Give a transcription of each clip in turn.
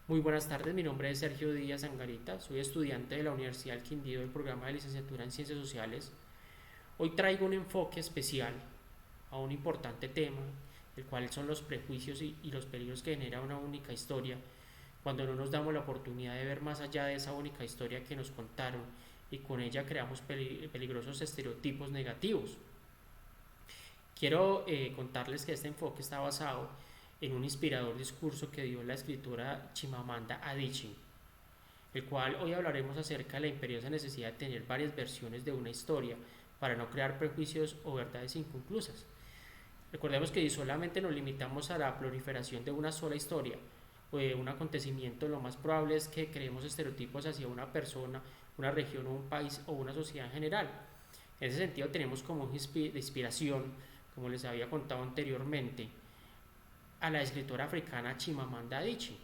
Muy buenas tardes, mi nombre es Sergio Díaz Angarita, soy estudiante de la Universidad del Quindío del programa de licenciatura en Ciencias Sociales. Hoy traigo un enfoque especial a un importante tema, el cual son los prejuicios y los peligros que genera una única historia, cuando no nos damos la oportunidad de ver más allá de esa única historia que nos contaron y con ella creamos peligrosos estereotipos negativos. Quiero contarles que este enfoque está basado en un inspirador discurso que dio la escritora Chimamanda Adichie, el cual hoy hablaremos acerca de la imperiosa necesidad de tener varias versiones de una historia para no crear prejuicios o verdades inconclusas. Recordemos que solamente nos limitamos a la proliferación de una sola historia o de un acontecimiento, lo más probable es que creemos estereotipos hacia una persona, una región o un país o una sociedad en general. En ese sentido tenemos como de inspiración, como les había contado anteriormente, a la escritora africana Chimamanda Adichie,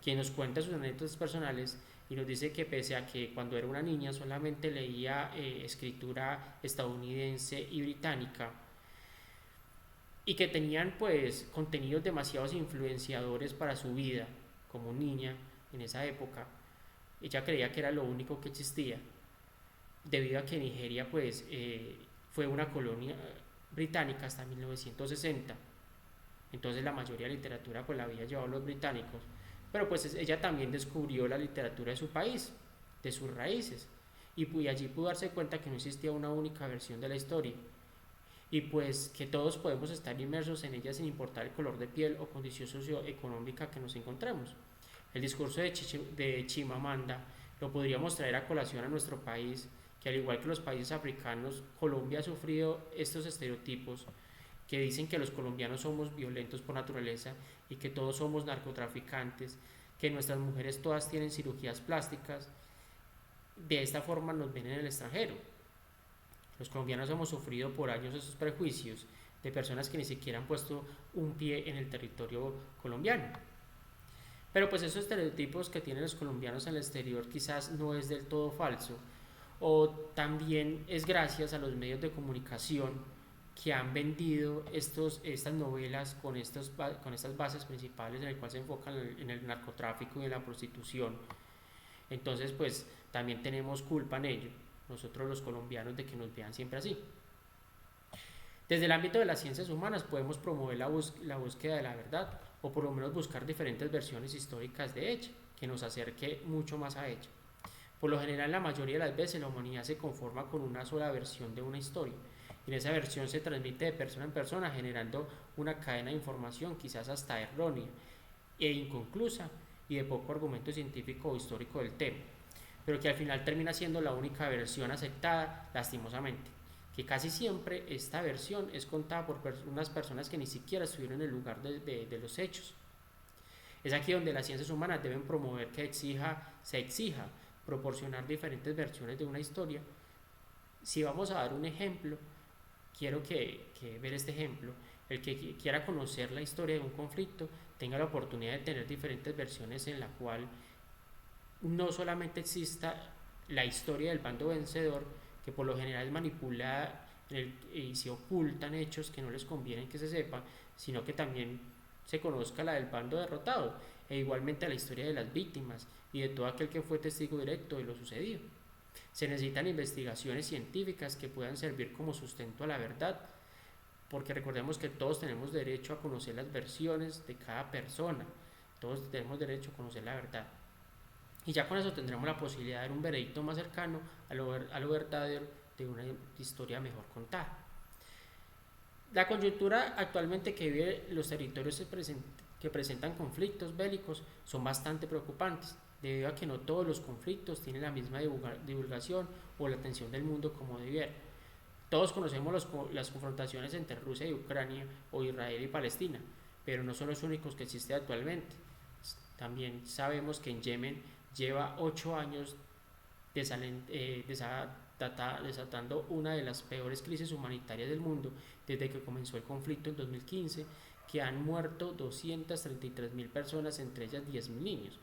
quien nos cuenta sus anécdotas personales y nos dice que pese a que cuando era una niña solamente leía escritura estadounidense y británica y que tenían pues contenidos demasiados influenciadores para su vida como niña en esa época, ella creía que era lo único que existía debido a que Nigeria pues fue una colonia británica hasta 1960. Entonces la mayoría de literatura pues la había llevado los británicos, pero pues ella también descubrió la literatura de su país, de sus raíces, y allí pudo darse cuenta que no existía una única versión de la historia, y pues que todos podemos estar inmersos en ella sin importar el color de piel o condición socioeconómica que nos encontremos. El discurso de Chimamanda lo podríamos traer a colación a nuestro país, que al igual que los países africanos, Colombia ha sufrido estos estereotipos que dicen que los colombianos somos violentos por naturaleza y que todos somos narcotraficantes, que nuestras mujeres todas tienen cirugías plásticas. De esta forma nos ven en el extranjero. Los colombianos hemos sufrido por años esos prejuicios de personas que ni siquiera han puesto un pie en el territorio colombiano. Pero pues esos estereotipos que tienen los colombianos en el exterior quizás no es del todo falso, o también es gracias a los medios de comunicación que han vendido estas novelas con estas bases principales en el cual se enfocan en el narcotráfico y en la prostitución. Entonces pues también tenemos culpa en ello, nosotros los colombianos, de que nos vean siempre así. Desde el ámbito de las ciencias humanas podemos promover la búsqueda de la verdad o por lo menos buscar diferentes versiones históricas de ella, que nos acerque mucho más a ella. Por lo general, la mayoría de las veces la humanidad se conforma con una sola versión de una historia. Y en esa versión se transmite de persona en persona, generando una cadena de información quizás hasta errónea e inconclusa y de poco argumento científico o histórico del tema, pero que al final termina siendo la única versión aceptada, lastimosamente. Que casi siempre esta versión es contada por unas personas que ni siquiera estuvieron en el lugar de los hechos. Es aquí donde las ciencias humanas deben promover que se exija proporcionar diferentes versiones de una historia. Si vamos a dar un ejemplo, quiero que ver este ejemplo. El que quiera conocer la historia de un conflicto tenga la oportunidad de tener diferentes versiones en la cual no solamente exista la historia del bando vencedor, que por lo general es manipulada y se ocultan hechos que no les convienen que se sepan, sino que también se conozca la del bando derrotado e igualmente la historia de las víctimas y de todo aquel que fue testigo directo de lo sucedido. Se necesitan investigaciones científicas que puedan servir como sustento a la verdad, porque recordemos que todos tenemos derecho a conocer las versiones de cada persona, todos tenemos derecho a conocer la verdad. Y ya con eso tendremos la posibilidad de dar un veredicto más cercano a lo verdadero de una historia mejor contada. La coyuntura actualmente que vive los territorios que presentan conflictos bélicos son bastante preocupantes, debido a que no todos los conflictos tienen la misma divulgación o la atención del mundo como debiera. Todos conocemos las confrontaciones entre Rusia y Ucrania o Israel y Palestina, pero no son los únicos que existen actualmente. También sabemos que en Yemen lleva 8 años desatando una de las peores crisis humanitarias del mundo desde que comenzó el conflicto en 2015, que han muerto 233.000 personas, entre ellas 10.000 niños.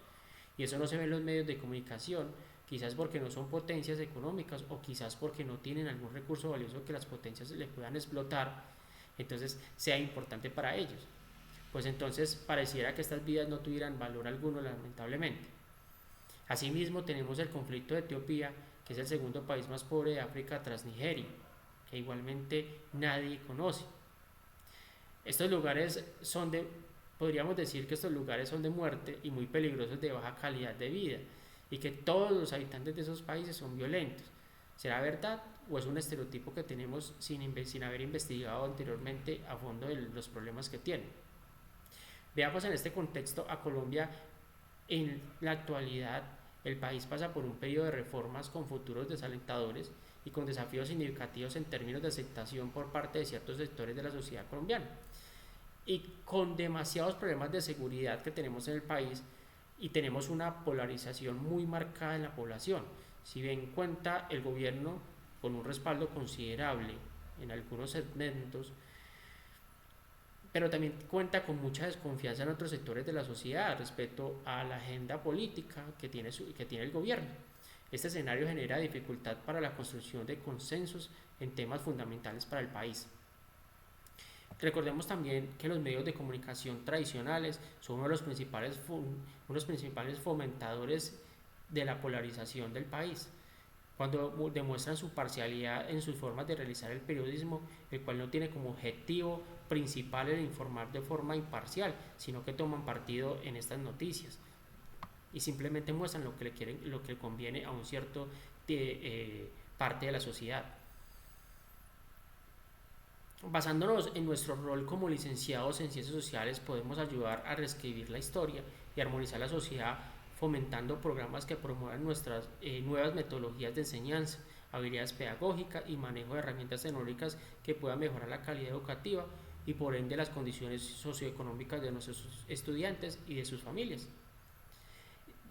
Y eso no se ve en los medios de comunicación, quizás porque no son potencias económicas o quizás porque no tienen algún recurso valioso que las potencias le puedan explotar, entonces sea importante para ellos. pues entonces pareciera que estas vidas no tuvieran valor alguno, lamentablemente. Asimismo, tenemos el conflicto de Etiopía, que es el segundo país más pobre de África tras Nigeria, que igualmente nadie conoce. Estos lugares son de, podríamos decir que estos lugares son de muerte y muy peligrosos, de baja calidad de vida, y que todos los habitantes de esos países son violentos. ¿Será verdad o es un estereotipo que tenemos sin haber investigado anteriormente a fondo de los problemas que tienen? Veamos en este contexto a Colombia. En la actualidad, el país pasa por un periodo de reformas con futuros desalentadores y con desafíos significativos en términos de aceptación por parte de ciertos sectores de la sociedad colombiana, y con demasiados problemas de seguridad que tenemos en el país, y tenemos una polarización muy marcada en la población. Si bien cuenta el gobierno con un respaldo considerable en algunos segmentos, pero también cuenta con mucha desconfianza en otros sectores de la sociedad respecto a la agenda política que tiene el gobierno. Este escenario genera dificultad para la construcción de consensos en temas fundamentales para el país. Recordemos también que los medios de comunicación tradicionales son uno de los principales fomentadores de la polarización del país, cuando demuestran su parcialidad en sus formas de realizar el periodismo, el cual no tiene como objetivo principal el informar de forma imparcial, sino que toman partido en estas noticias y simplemente muestran lo que le conviene a un cierto parte de la sociedad. Basándonos en nuestro rol como licenciados en ciencias sociales, podemos ayudar a reescribir la historia y armonizar la sociedad, fomentando programas que promuevan nuestras nuevas metodologías de enseñanza, habilidades pedagógicas y manejo de herramientas tecnológicas que puedan mejorar la calidad educativa y por ende las condiciones socioeconómicas de nuestros estudiantes y de sus familias.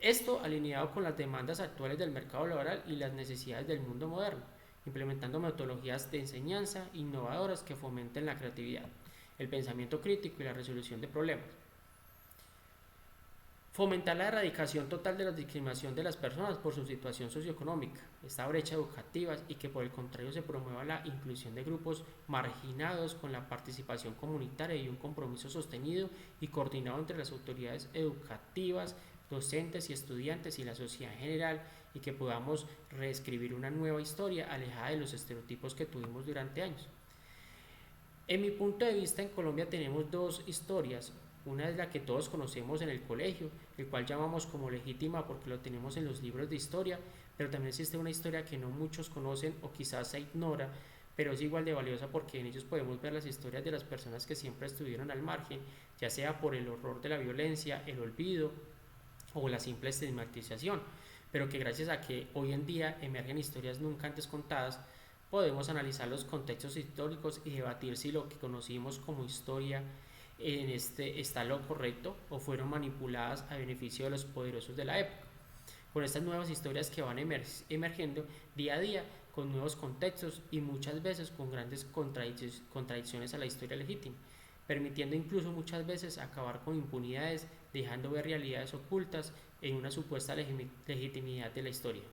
Esto alineado con las demandas actuales del mercado laboral y las necesidades del mundo moderno, implementando metodologías de enseñanza innovadoras que fomenten la creatividad, el pensamiento crítico y la resolución de problemas. Fomentar la erradicación total de la discriminación de las personas por su situación socioeconómica, esta brecha educativa, y que por el contrario se promueva la inclusión de grupos marginados con la participación comunitaria y un compromiso sostenido y coordinado entre las autoridades educativas, docentes y estudiantes y la sociedad en general, y que podamos reescribir una nueva historia alejada de los estereotipos que tuvimos durante años. En mi punto de vista, en Colombia tenemos dos historias. Una es la que todos conocemos en el colegio, el cual llamamos como legítima porque lo tenemos en los libros de historia, pero también existe una historia que no muchos conocen o quizás se ignora, pero es igual de valiosa porque en ellos podemos ver las historias de las personas que siempre estuvieron al margen, ya sea por el horror de la violencia, el olvido o la simple estigmatización, pero que gracias a que hoy en día emergen historias nunca antes contadas, podemos analizar los contextos históricos y debatir si lo que conocimos como historia está lo correcto o fueron manipuladas a beneficio de los poderosos de la época. Con estas nuevas historias que van emergiendo día a día, con nuevos contextos y muchas veces con grandes contradicciones a la historia legítima, permitiendo incluso muchas veces acabar con impunidades, dejando ver realidades ocultas en una supuesta legitimidad de la historia.